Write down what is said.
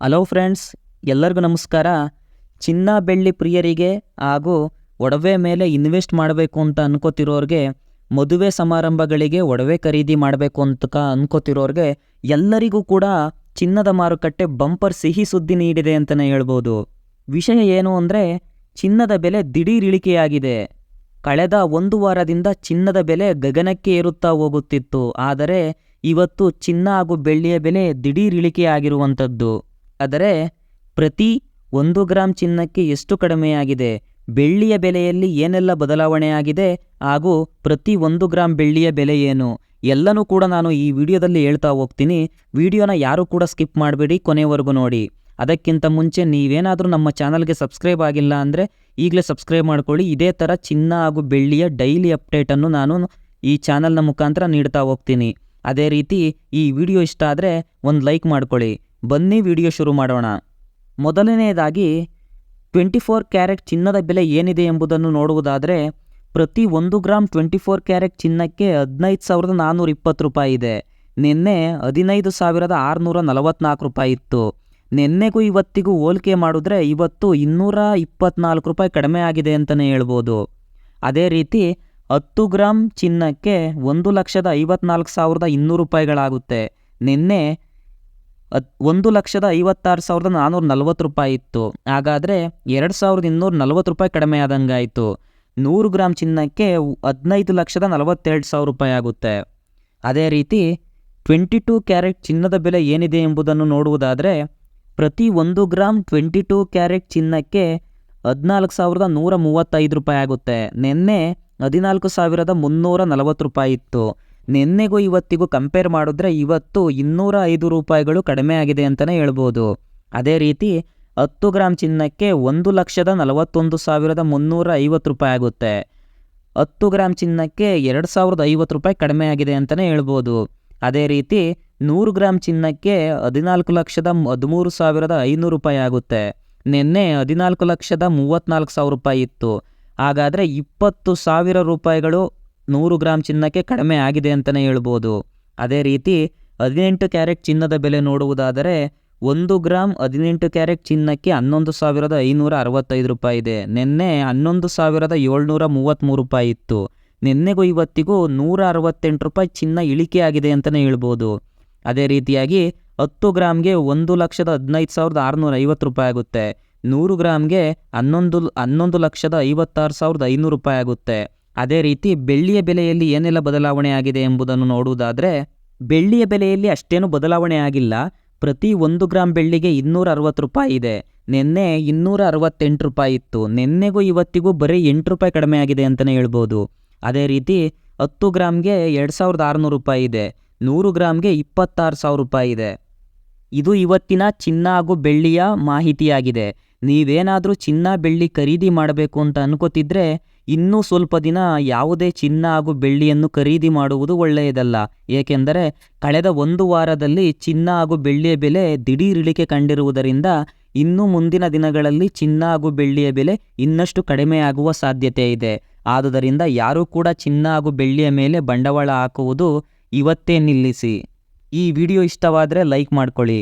Hello friends, ಎಲ್ಲರಿಗೂ ನಮಸ್ಕಾರ. ಚಿನ್ನ ಬೆಳ್ಳಿ ಪ್ರಿಯರಿಗೆ ಹಾಗೂ ಒಡವೆ ಮೇಲೆ ಇನ್ವೆಸ್ಟ್ ಮಾಡಬೇಕು ಅಂತ ಅನ್ಕೋತಿರೋರಿಗೆ, ಮದುವೆ ಸಮಾರಂಭಗಳಿಗೆ ಒಡವೆ ಖರೀದಿ ಮಾಡಬೇಕು ಅಂತ ಅನ್ಕೋತಿರೋರಿಗೆ ಎಲ್ಲರಿಗೂ ಕೂಡ ಚಿನ್ನದ ಮಾರುಕಟ್ಟೆ ಬಂಪರ್ ಸಿಹಿ ಸುದ್ದಿ ನೀಡಿದೆ ಅಂತಲೇ ಹೇಳ್ಬೋದು. ವಿಷಯ ಏನು ಅಂದರೆ, ಚಿನ್ನದ ಬೆಲೆ ದಿಢೀರ್ ಇಳಿಕೆಯಾಗಿದೆ. ಕಳೆದ ಒಂದು ವಾರದಿಂದ ಚಿನ್ನದ ಬೆಲೆ ಗಗನಕ್ಕೆ ಏರುತ್ತಾ ಹೋಗುತ್ತಿತ್ತು. ಆದರೆ ಇವತ್ತು ಚಿನ್ನ ಹಾಗೂ ಬೆಳ್ಳಿಯ ಬೆಲೆ ದಿಢೀರ್ ಇಳಿಕೆಯಾಗಿರುವಂಥದ್ದು. ಆದರೆ ಪ್ರತಿ 1 ಗ್ರಾಮ್ ಚಿನ್ನಕ್ಕೆ ಎಷ್ಟು ಕಡಿಮೆಯಾಗಿದೆ, ಬೆಳ್ಳಿಯ ಬೆಲೆಯಲ್ಲಿ ಏನೆಲ್ಲ ಬದಲಾವಣೆಯಾಗಿದೆ ಹಾಗೂ ಪ್ರತಿ 1 ಗ್ರಾಮ್ ಬೆಳ್ಳಿಯ ಬೆಲೆ ಏನು ಎಲ್ಲನೂ ಕೂಡ ನಾನು ಈ ವಿಡಿಯೋದಲ್ಲಿ ಹೇಳ್ತಾ ಹೋಗ್ತೀನಿ. ವಿಡಿಯೋನ ಯಾರೂ ಕೂಡ ಸ್ಕಿಪ್ ಮಾಡಬೇಡಿ, ಕೊನೆವರೆಗೂ ನೋಡಿ. ಅದಕ್ಕಿಂತ ಮುಂಚೆ ನೀವೇನಾದರೂ ನಮ್ಮ ಚಾನಲ್ಗೆ ಸಬ್ಸ್ಕ್ರೈಬ್ ಆಗಿಲ್ಲ ಅಂದರೆ ಈಗಲೇ ಸಬ್ಸ್ಕ್ರೈಬ್ ಮಾಡ್ಕೊಳ್ಳಿ. ಇದೇ ಥರ ಚಿನ್ನ ಹಾಗೂ ಬೆಳ್ಳಿಯ ಡೈಲಿ ಅಪ್ಡೇಟನ್ನು ನಾನು ಈ ಚಾನಲ್ನ ಮುಖಾಂತರ ನೀಡ್ತಾ ಹೋಗ್ತೀನಿ. ಅದೇ ರೀತಿ ಈ ವಿಡಿಯೋ ಇಷ್ಟ ಆದರೆ ಒಂದು ಲೈಕ್ ಮಾಡ್ಕೊಳ್ಳಿ. ಬನ್ನಿ ವಿಡಿಯೋ ಶುರು ಮಾಡೋಣ. ಮೊದಲನೆಯದಾಗಿ 24 ಕ್ಯಾರೆಟ್ ಚಿನ್ನದ ಬೆಲೆ ಏನಿದೆ ಎಂಬುದನ್ನು ನೋಡುವುದಾದರೆ, ಪ್ರತಿ 1 ಗ್ರಾಮ್ 24 ಕ್ಯಾರೆಟ್ ಚಿನ್ನಕ್ಕೆ 15,420 ರೂಪಾಯಿ ಇದೆ. ನಿನ್ನೆ 15,644 ರೂಪಾಯಿ ಇತ್ತು. ನಿನ್ನೆಗೂ ಇವತ್ತಿಗೂ ಹೋಲಿಕೆ ಮಾಡಿದ್ರೆ ಇವತ್ತು 224 ರೂಪಾಯಿ ಕಡಿಮೆ ಆಗಿದೆ ಅಂತಲೇ ಹೇಳ್ಬೋದು. ಅದೇ ರೀತಿ 10 ಗ್ರಾಮ್ ಚಿನ್ನಕ್ಕೆ 1,54,200 ರೂಪಾಯಿಗಳಾಗುತ್ತೆ. ನಿನ್ನೆ 1,56,440 ರೂಪಾಯಿ ಇತ್ತು. ಹಾಗಾದರೆ 2,240 ರೂಪಾಯಿ ಕಡಿಮೆ ಆದಂಗಾಯಿತು. 100 ಗ್ರಾಮ್ ಚಿನ್ನಕ್ಕೆ 15,42,000 ರೂಪಾಯಿ ಆಗುತ್ತೆ. ಅದೇ ರೀತಿ 22 ಕ್ಯಾರೆಟ್ ಚಿನ್ನದ ಬೆಲೆ ಏನಿದೆ ಎಂಬುದನ್ನು ನೋಡುವುದಾದರೆ, ಪ್ರತಿ 1 ಗ್ರಾಮ್ 22 ಕ್ಯಾರೆಟ್ ಚಿನ್ನಕ್ಕೆ 14,135 ರೂಪಾಯಿ ಆಗುತ್ತೆ. ನಿನ್ನೆ 14,340 ರೂಪಾಯಿ ಇತ್ತು. ನಿನ್ನೆಗೂ ಇವತ್ತಿಗೂ ಕಂಪೇರ್ ಮಾಡಿದ್ರೆ ಇವತ್ತು 205 ರೂಪಾಯಿಗಳು ಕಡಿಮೆ ಆಗಿದೆ ಅಂತಲೇ ಹೇಳ್ಬೋದು. ಅದೇ ರೀತಿ 10 ಗ್ರಾಮ್ ಚಿನ್ನಕ್ಕೆ 1,41,350 ರೂಪಾಯಿ ಆಗುತ್ತೆ. 10 ಗ್ರಾಮ್ ಚಿನ್ನಕ್ಕೆ 2,050 ರೂಪಾಯಿ ಕಡಿಮೆ ಆಗಿದೆ ಅಂತಲೇ ಹೇಳ್ಬೋದು. ಅದೇ ರೀತಿ 100 ಗ್ರಾಮ್ ಚಿನ್ನಕ್ಕೆ 14,13,500 ರೂಪಾಯಿ ಆಗುತ್ತೆ. ನಿನ್ನೆ 14,34,000 ರೂಪಾಯಿ ಇತ್ತು. ಹಾಗಾದರೆ 20,000 ರೂಪಾಯಿಗಳು 100 ಗ್ರಾಮ್ ಚಿನ್ನಕ್ಕೆ ಕಡಿಮೆ ಆಗಿದೆ ಅಂತಲೇ ಹೇಳ್ಬೋದು. ಅದೇ ರೀತಿ 18 ಕ್ಯಾರೆಟ್ ಚಿನ್ನದ ಬೆಲೆ ನೋಡುವುದಾದರೆ, 1 ಗ್ರಾಮ್ 18 ಕ್ಯಾರೆಟ್ ಚಿನ್ನಕ್ಕೆ 11,565 ರೂಪಾಯಿ ಇದೆ. ನಿನ್ನೆ 11,733 ರೂಪಾಯಿ ಇತ್ತು. ನಿನ್ನೆಗೂ ಇವತ್ತಿಗೂ 168 ರೂಪಾಯಿ ಚಿನ್ನ ಇಳಿಕೆಯಾಗಿದೆ ಅಂತಲೇ ಹೇಳ್ಬೋದು. ಅದೇ ರೀತಿಯಾಗಿ 10 ಗ್ರಾಮ್ಗೆ 1,15,650 ರೂಪಾಯಿ ಆಗುತ್ತೆ. 100 ಗ್ರಾಮ್ಗೆ 11,56,500 ರೂಪಾಯಿ ಆಗುತ್ತೆ. ಅದೇ ರೀತಿ ಬೆಳ್ಳಿಯ ಬೆಲೆಯಲ್ಲಿ ಏನೆಲ್ಲ ಬದಲಾವಣೆ ಆಗಿದೆ ಎಂಬುದನ್ನು ನೋಡುವುದಾದರೆ, ಬೆಳ್ಳಿಯ ಬೆಲೆಯಲ್ಲಿ ಅಷ್ಟೇನು ಬದಲಾವಣೆ ಆಗಿಲ್ಲ. ಪ್ರತಿ 1 ಗ್ರಾಮ್ ಬೆಳ್ಳಿಗೆ 260 ರೂಪಾಯಿ ಇದೆ. ನಿನ್ನೆ 268 ರೂಪಾಯಿ ಇತ್ತು. ನಿನ್ನೆಗೂ ಇವತ್ತಿಗೂ ಬರೀ 8 ರೂಪಾಯಿ ಕಡಿಮೆ ಆಗಿದೆ ಅಂತಲೇ ಹೇಳ್ಬೋದು. ಅದೇ ರೀತಿ 10 ಗ್ರಾಮ್ಗೆ 2,600 ರೂಪಾಯಿ ಇದೆ. 100 ಗ್ರಾಮ್ಗೆ 26,000 ರೂಪಾಯಿ ಇದೆ. ಇದು ಇವತ್ತಿನ ಚಿನ್ನ ಹಾಗೂ ಬೆಳ್ಳಿಯ ಮಾಹಿತಿಯಾಗಿದೆ. ನೀವೇನಾದರೂ ಚಿನ್ನ ಬೆಳ್ಳಿ ಖರೀದಿ ಮಾಡಬೇಕು ಅಂತ ಅನ್ಕೋತಿದ್ರೆ ಇನ್ನೂ ಸ್ವಲ್ಪ ದಿನ ಯಾವುದೇ ಚಿನ್ನ ಹಾಗೂ ಬೆಳ್ಳಿಯನ್ನು ಖರೀದಿ ಮಾಡುವುದು ಒಳ್ಳೆಯದಲ್ಲ. ಏಕೆಂದರೆ ಕಳೆದ ಒಂದು ವಾರದಲ್ಲಿ ಚಿನ್ನ ಹಾಗೂ ಬೆಳ್ಳಿಯ ಬೆಲೆ ದಿಢೀರ್ ಇಳಿಕೆ ಕಂಡಿರುವುದರಿಂದ ಇನ್ನು ಮುಂದಿನ ದಿನಗಳಲ್ಲಿ ಚಿನ್ನ ಹಾಗೂ ಬೆಳ್ಳಿಯ ಬೆಲೆ ಇನ್ನಷ್ಟು ಕಡಿಮೆಯಾಗುವ ಸಾಧ್ಯತೆ ಇದೆ. ಆದುದರಿಂದ ಯಾರೂ ಕೂಡ ಚಿನ್ನ ಹಾಗೂ ಬೆಳ್ಳಿಯ ಮೇಲೆ ಬಂಡವಾಳ ಹಾಕುವುದು ಇವತ್ತೇ ನಿಲ್ಲಿಸಿ. ಈ ವಿಡಿಯೋ ಇಷ್ಟವಾದರೆ ಲೈಕ್ ಮಾಡ್ಕೊಳ್ಳಿ.